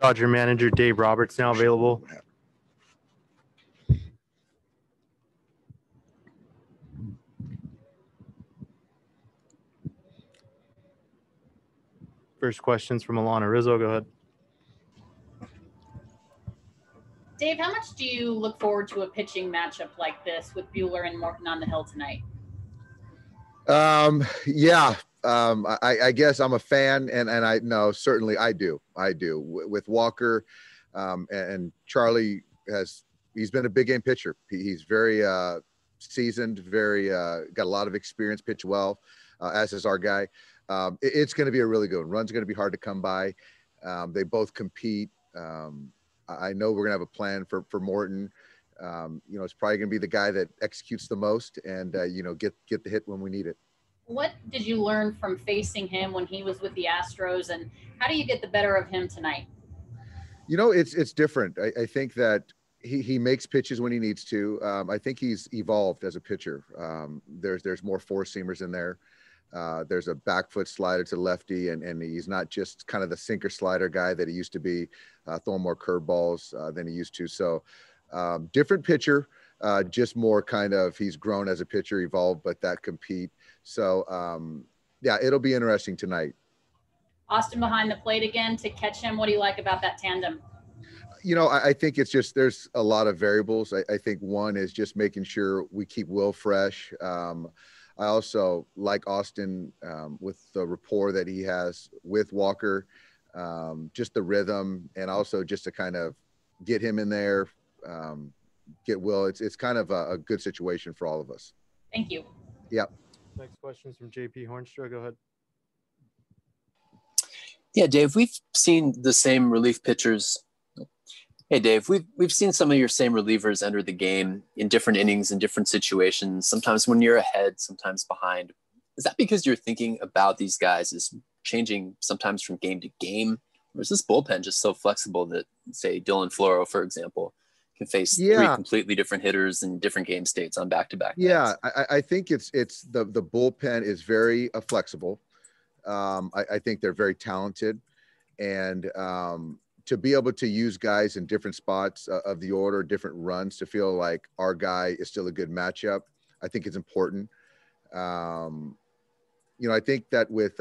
Dodger manager Dave Roberts now available. First question's from Alanna Rizzo. Go ahead. Dave, how much do you look forward to a pitching matchup like this with Buehler and Morton on the hill tonight? I guess I'm a fan, and I know certainly I do with Walker, and Charlie he's been a big game pitcher. He's very seasoned, very got a lot of experience, pitch well, as is our guy. It's going to be a really good one. Run's going to be hard to come by. They both compete. I know we're going to have a plan for Morton. It's probably going to be the guy that executes the most and, get the hit when we need it. What did you learn from facing him when he was with the Astros, and how do you get the better of him tonight? It's different. I think that he makes pitches when he needs to. I think he's evolved as a pitcher. There's more four-seamers in there. There's a back foot slider to lefty, and he's not just kind of the sinker slider guy that he used to be, throwing more curveballs than he used to. So different pitcher, just more kind of he's grown as a pitcher, evolved, but that compete. So, it'll be interesting tonight. Austin behind the plate again to catch him. What do you like about that tandem? I think it's just there's a lot of variables. I think one is just making sure we keep Will fresh. I also like Austin with the rapport that he has with Walker, just the rhythm, and also just to kind of get him in there, get Will. It's kind of a good situation for all of us. Thank you. Yep. Next question is from JP Hornstra. Go ahead. Yeah, Dave, we've seen the same relief pitchers. Hey, Dave, we've seen some of your same relievers enter the game in different innings, in different situations, sometimes when you're ahead, sometimes behind. Is that because you're thinking about these guys as changing sometimes from game to game? Or is this bullpen just so flexible that, say, Dylan Floro, for example, can face three completely different hitters in different game states on back-to-back nights? Yeah, I think it's the bullpen is very flexible. I think they're very talented, and to be able to use guys in different spots of the order, different runs, to feel like our guy is still a good matchup, I think it's important. I think that with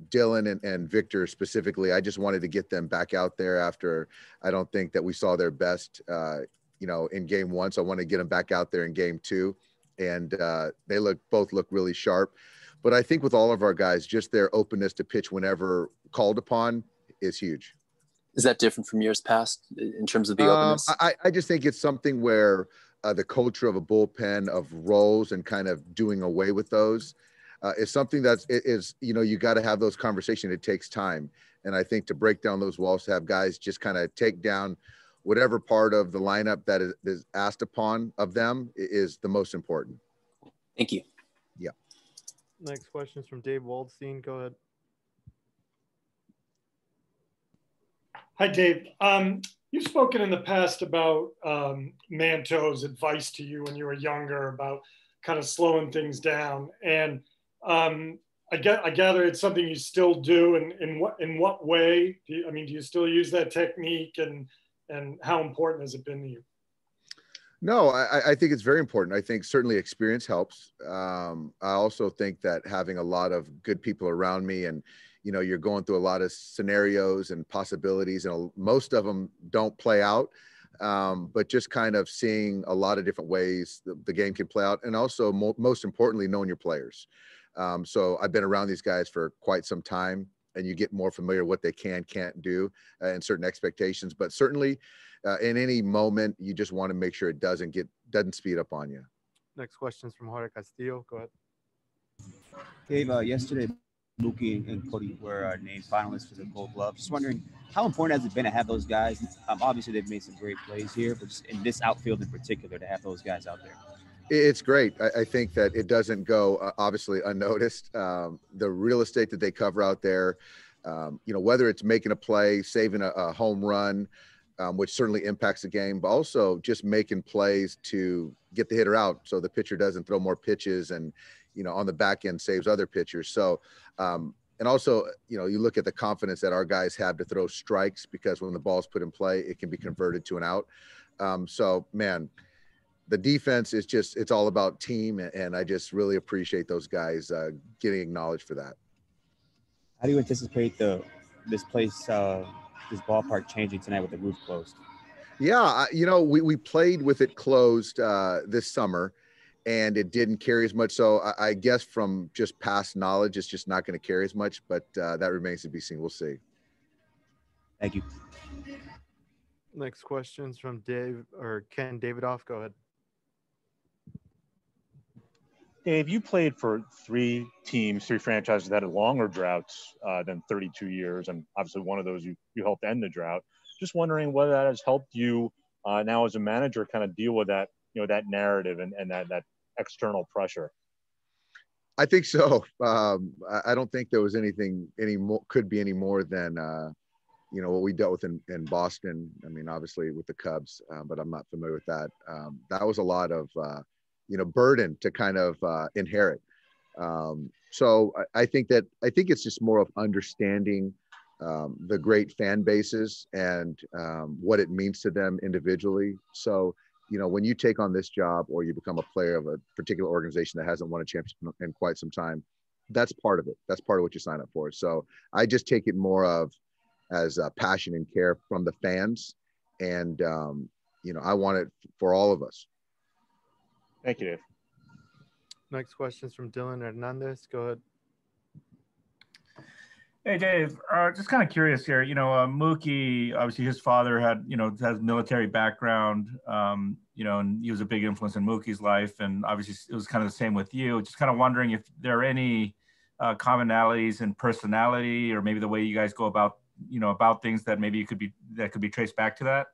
Dylan and Victor specifically, I just wanted to get them back out there after I don't think that we saw their best, in game one. So I want to get them back out there in game two, and they both look really sharp. But I think with all of our guys, just their openness to pitch whenever called upon is huge. Is that different from years past in terms of the openness? I just think it's something where the culture of a bullpen of roles and kind of doing away with those is something you got to have those conversations. It takes time. And I think to break down those walls, to have guys just kind of take down whatever part of the lineup that is asked upon of them is the most important. Thank you. Yeah. Next question is from Dave Waldstein. Go ahead. Hi, Dave. You've spoken in the past about Manto's advice to you when you were younger about kind of slowing things down. And I gather it's something you still do. And in what way? Do you still use that technique? And how important has it been to you? No, I think it's very important. I think certainly experience helps. I also think that having a lot of good people around me, and you're going through a lot of scenarios and possibilities, and most of them don't play out. But just kind of seeing a lot of different ways the game can play out, and also most importantly, knowing your players. So I've been around these guys for quite some time, and you get more familiar with what they can't do, and certain expectations. But certainly, in any moment, you just want to make sure it doesn't speed up on you. Next question is from Jorge Castillo. Go ahead. Dave, yesterday, Mookie and Cody were named finalists for the Gold Glove. Just wondering, how important has it been to have those guys? Obviously, they've made some great plays here, but just in this outfield in particular, to have those guys out there. It's great. I think that it doesn't go, obviously, unnoticed. The real estate that they cover out there, whether it's making a play, saving a home run, which certainly impacts the game, but also just making plays to get the hitter out so the pitcher doesn't throw more pitches and, on the back end saves other pitchers. So, and And also, you know, you look at the confidence that our guys have to throw strikes, because when the ball's put in play, it can be converted to an out. So, man, the defense is just, it's all about team. And I just really appreciate those guys getting acknowledged for that. How do you anticipate this ballpark changing tonight with the roof closed? Yeah, you know, we played with it closed this summer, and it didn't carry as much. So I guess from just past knowledge, it's just not going to carry as much, but that remains to be seen. We'll see. Thank you. Next question's from Ken Davidoff. Go ahead. Dave, you played for three franchises that had longer droughts than 32 years. And obviously one of those you helped end the drought. Just wondering whether that has helped you now as a manager kind of deal with that, you know, that narrative and that external pressure. I think so. I don't think there was could be any more than, you know, what we dealt with in Boston. I mean, obviously with the Cubs, but I'm not familiar with that. That was a lot of, you know, burden to kind of inherit. So I think it's just more of understanding the great fan bases and what it means to them individually. So, you know, when you take on this job or you become a player of a particular organization that hasn't won a championship in quite some time, that's part of it. That's part of what you sign up for. So I just take it more of as passion and care from the fans. And, you know, I want it for all of us. Thank you, Dave. Next question is from Dylan Hernandez. Go ahead. Hey, Dave, just kind of curious here, you know, Mookie, obviously his father has military background, you know, and he was a big influence in Mookie's life. And obviously it was kind of the same with you. Just kind of wondering if there are any commonalities in personality or maybe the way you guys go about, you know, about things that maybe could be traced back to that.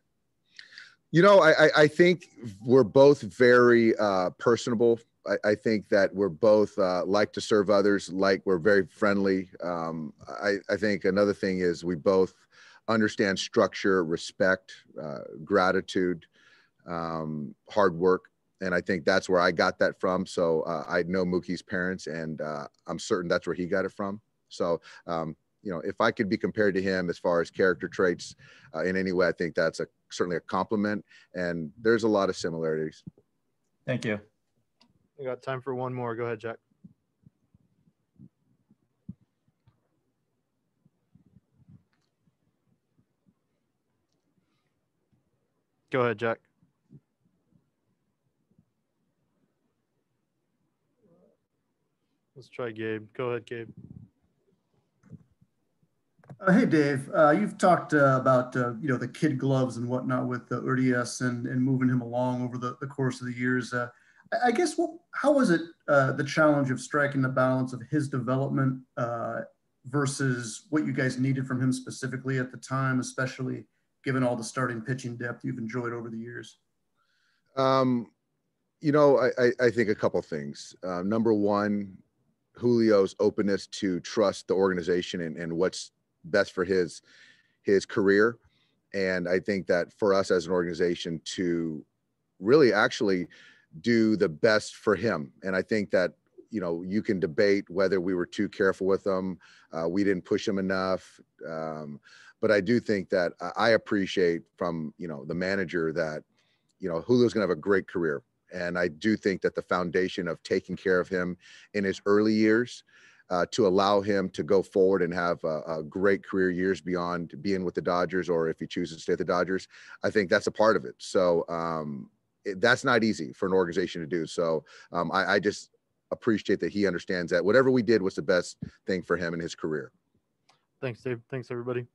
You know, I think we're both very personable. I think that we're both like to serve others, like we're very friendly. I think another thing is we both understand structure, respect, gratitude, hard work. And I think that's where I got that from. So I know Mookie's parents, and I'm certain that's where he got it from. So, you know, if I could be compared to him as far as character traits in any way, I think that's certainly a compliment. And there's a lot of similarities. Thank you. We got time for one more. Go ahead, Jack. Go ahead, Jack. Let's try Gabe. Go ahead, Gabe. Hey, Dave, you've talked about, you know, the kid gloves and whatnot with Urias and moving him along over the course of the years. I guess, how was it the challenge of striking the balance of his development versus what you guys needed from him specifically at the time, especially given all the starting pitching depth you've enjoyed over the years? You know, I think a couple things. Number one, Julio's openness to trust the organization and what's best for his career. And I think that for us as an organization to really actually do the best for him. And I think that, you know, you can debate whether we were too careful with him. We didn't push him enough. But I do think that I appreciate from, you know, the manager that, you know, Julio's going to have a great career. And I do think that the foundation of taking care of him in his early years to allow him to go forward and have a great career years beyond being with the Dodgers, or if he chooses to stay at the Dodgers, I think that's a part of it. So that's not easy for an organization to do. So I just appreciate that he understands that whatever we did was the best thing for him in his career. Thanks, Dave. Thanks, everybody.